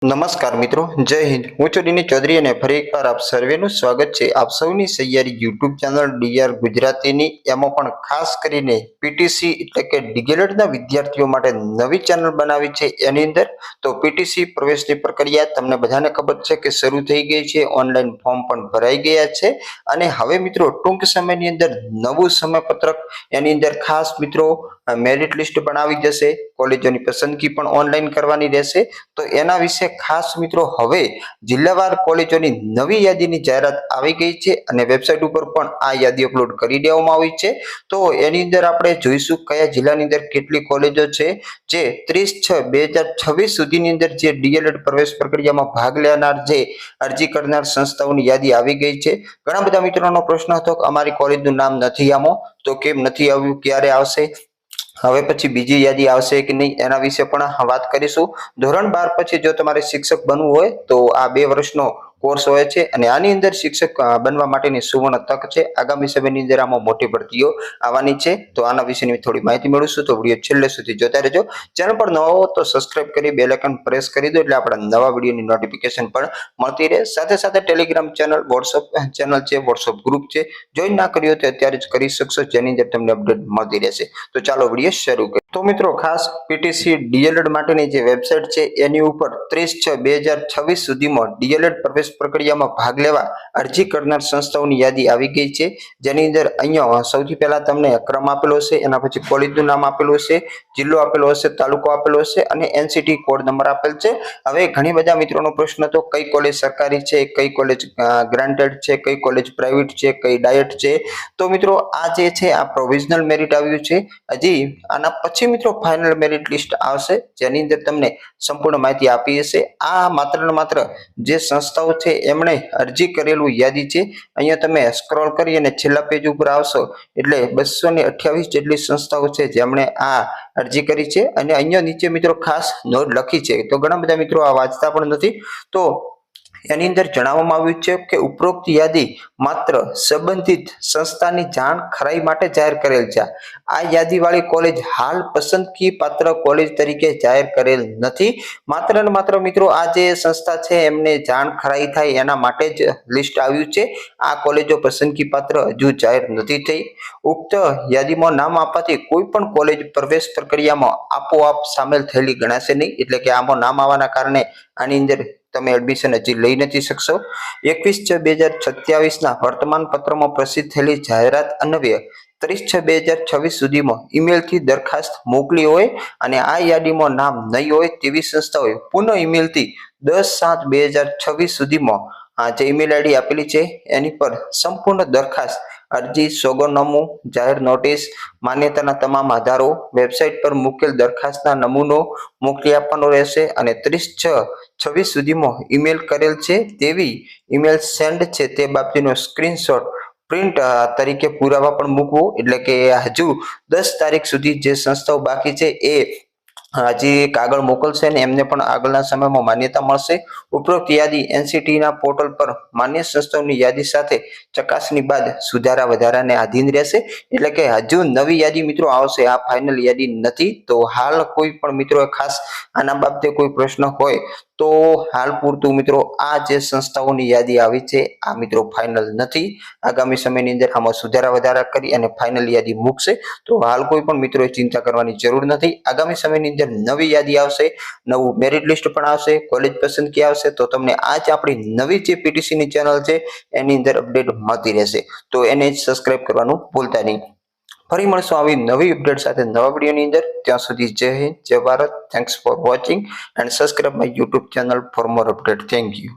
નમસ્કાર મિત્રો, જય હિન્દ. હું છું ડીની ચૌધરી અને ફરી એકવાર આપ સર્વેનું સ્વાગત છે આપ સૌની સહિયારી યુટ્યુબ ચેનલ ડીઆર ગુજરાતીની. એમાં પણ ખાસ કરીને પીટીસી એટલે કે ડીએલએડના વિદ્યાર્થીઓ માટે નવી ચેનલ બનાવી છે. એની અંદર તો પીટીસી પ્રવેશની પ્રક્રિયા તમને બધાને ખબર છે કે શરૂ થઈ ગઈ છે. ઓનલાઈન ફોર્મ પણ ભરાઈ ગયા છે અને હવે મિત્રો ટૂંક સમયની અંદર નવું સમયપત્રક એની અંદર ખાસ મિત્રો મેરિટ લિસ્ટ પણ આવી જશે. કોલેજોની પસંદગી પણ ઓનલાઈન કરવાની રહેશે. તો એના વિશે ખાસ મિત્રો હવે જિલ્લાવાર કોલેજોની નવી યાદીની જાહેરાત આવી ગઈ છે અને વેબસાઇટ ઉપર પણ આ યાદી અપલોડ કરી દેવામાં આવી છે. તો એની અંદર આપણે જોઈશું કયા જિલ્લાની અંદર કેટલી કોલેજો છે જે 30/6/2026 સુધીની અંદર જે ડીએલએડ પ્રવેશ પ્રક્રિયામાં ભાગ લેનાર જે અરજી કરનાર સંસ્થાઓની યાદી આવી ગઈ છે. ઘણા બધા મિત્રોનો પ્રશ્ન હતો કે અમારી કોલેજનું નામ નથી આમાં, તો કેમ નથી આવ્યું, ક્યારે આવશે, હવે પછી બીજી યાદી આવશે કે નહીં, એના વિશે પણ વાત કરીશું. ધોરણ 12 પછી જો તમારે શિક્ષક બનવું હોય તો આ 2 વર્ષનો કોર્સ હોય છે અને આની અંદર શિક્ષક બનવા માટેની સુવર્ણ તક છે. આગામી સમયની અંદર આમાં મોટી ભરતીઓ આવવાની છે. તો આના વિશેની થોડી માહિતી મેળવશું, તો વિડીયો છેલ્લે સુધી જોતા રહેજો. ચેનલ પર નવા હો તો સબસ્ક્રાઇબ કરી બેલ આઇકન પ્રેસ કરી દો એટલે આપણા નવા વિડીયોની નોટિફિકેશન પણ મળતી રહે. સાથે સાથે ટેલિગ્રામ ચેનલ, વોટ્સઅપ ચેનલ છે, વોટ્સઅપ ગ્રુપ છે, જોઈન ના કર્યો તો અત્યારે જ કરી શકશો, જેની અંદર તમને અપડેટ મળતી રહેશે. તો ચાલો વિડીયો શરૂ કરીએ. તો મિત્રો ખાસ પીટીસી ડીએલએડ માટેની જે વેબસાઇટ છે એની ઉપર 30/6/2026 સુધીમાં ડીએલએડ પ્રવેશ પ્રક્રિયામાં ભાગ લેવા અરજી કરનાર સંસ્થાઓની યાદી આવી ગઈ છે. જેની અંદર અહીંયા સૌથી પહેલા તમને ક્રમ આપેલો હશે, એના પછી કોલેજનું નામ આપેલું હશે, જિલ્લો આપેલો હશે, તાલુકો આપેલો હશે અને એનસીટી કોડ નંબર આપેલ છે. હવે ઘણી બધા મિત્રોનો પ્રશ્ન હતો કઈ કોલેજ સરકારી છે, કઈ કોલેજ ગ્રાન્ટેડ છે, કઈ કોલેજ પ્રાઇવેટ છે, કઈ ડાયટ છે. તો મિત્રો આ જે છે આ પ્રોવિઝનલ મેરિટ આવ્યું છે. હજી આના પછી મિત્રો ફાઇનલ મેરિટ લિસ્ટ આવશે, જેની અંદર તમને સંપૂર્ણ માહિતી આપી હશે. આ માત્ર ને માત્ર જે સંસ્થાઓ છે એમણે અરજી કરેલું યાદી છે. અહીંયા તમે સ્ક્રોલ કરી અને છેલ્લા પેજ ઉપર આવશો એટલે 228 જેટલી સંસ્થાઓ છે જેમણે આ અરજી કરી છે અને અહીંયા નીચે મિત્રો ખાસ નોંધ લખી છે. તો ઘણા બધા મિત્રો આ વાંચતા પણ નથી. તો એની અંદર જણાવવામાં આવ્યું છે કે ઉપરોક્ત યાદી માત્ર સંબંધિત સંસ્થાની જાણ ખરાઈ માટે જાહેર કરેલ છે. આ યાદીવાળી કોલેજ હાલ પસંદગી પાત્ર કોલેજ તરીકે જાહેર કરેલ નથી. માત્ર ને માત્ર મિત્રો આ જે સંસ્થા છે એમને જાણ ખરાઈ થાય એના માટે જ લિસ્ટ આવ્યું છે. આ કોલેજો પસંદગી પાત્ર હજુ જાહેર નથી થઈ. ઉક્ત યાદીમાં નામ આપવાથી કોઈ પણ કોલેજ પ્રવેશ પ્રક્રિયામાં આપોઆપ સામેલ થયેલી ગણાશે નહીં. એટલે કે આમાં નામ આવવાના કારણે આની અંદર તમે એડમિશન હજી લઈ નથી શકશો. 21/6/2027 ના વર્તમાન પત્રમાં પ્રસિદ્ધ થયેલી જાહેરાત અન્વયે 30/6/2026 સુધીમાં ઈમેલથી દરખાસ્ત મોકલી હોય અને આ યાદીમાં નામ નહીં હોય તેવી સંસ્થાઓએ પુનઃ ઈમેલથી 10/7/2026 સુધીમાં આ જે ઈમેલ આઈડી આપેલી છે એની પર સંપૂર્ણ દરખાસ્ત, અરજી, સોગંદનામું, જાહેર નોટિસ, માન્યતાના તમામ આધારો વેબસાઇટ પર મૂકેલ દરખાસ્તના નમૂનો મોકલી આપવાનો રહેશે અને 30/6/26 સુધીમાં ઈમેલ કરેલ છે તેવી ઈમેલ સેન્ડ છે તે બાબતનો સ્ક્રીનશોટ પ્રિન્ટ તરીકે પુરાવા પણ મૂકવો. એટલે કે હજુ 10 તારીખ સુધી જે સંસ્થાઓ બાકી છે એ હજી કાગળ મોકલશે ને એમને પણ આગળના સમયમાં માન્યતા મળશે. ઉપરોક્ત યાદી એનસીટી ના પોર્ટલ પર માન્ય સંસ્થાઓની યાદી સાથે ચકાસણી બાદ સુધારા વધારાને આધીન રહેશે. એટલે કે હજુ નવી યાદી મિત્રો આવશે, આ ફાઇનલ યાદી નથી. તો હાલ કોઈ પણ મિત્રો ખાસ આના બાબતે કોઈ પ્રશ્ન હોય તો હાલ પૂરતું મિત્રો આ જે સંસ્થાઓની યાદી આવી છે આ મિત્રો ફાઇનલ નથી. આગામી સમયની અંદર આમાં સુધારા વધારા કરી અને ફાઇનલ યાદી મૂકશે. તો હાલ કોઈ પણ મિત્રોએ ચિંતા કરવાની જરૂર નથી. આગામી સમયની અંદર નવી યાદી આવશે, નવું મેરિટ લિસ્ટ પણ આવશે, કોલેજ પસંદગી આવશે તો તમને આ જ આપણી નવી જે પીટીસી ની ચેનલ છે એની અંદર અપડેટ મળતી રહેશે. તો એને જ સબસ્ક્રાઇબ કરવાનું ભૂલતા નહીં. ફરી મળશું આવી નવી અપડેટ સાથે નવા વિડીયોની અંદર. ત્યાં સુધી જય હિન્દ, જય Bharat. Thanks for watching and subscribe my YouTube channel for more update. Thank you.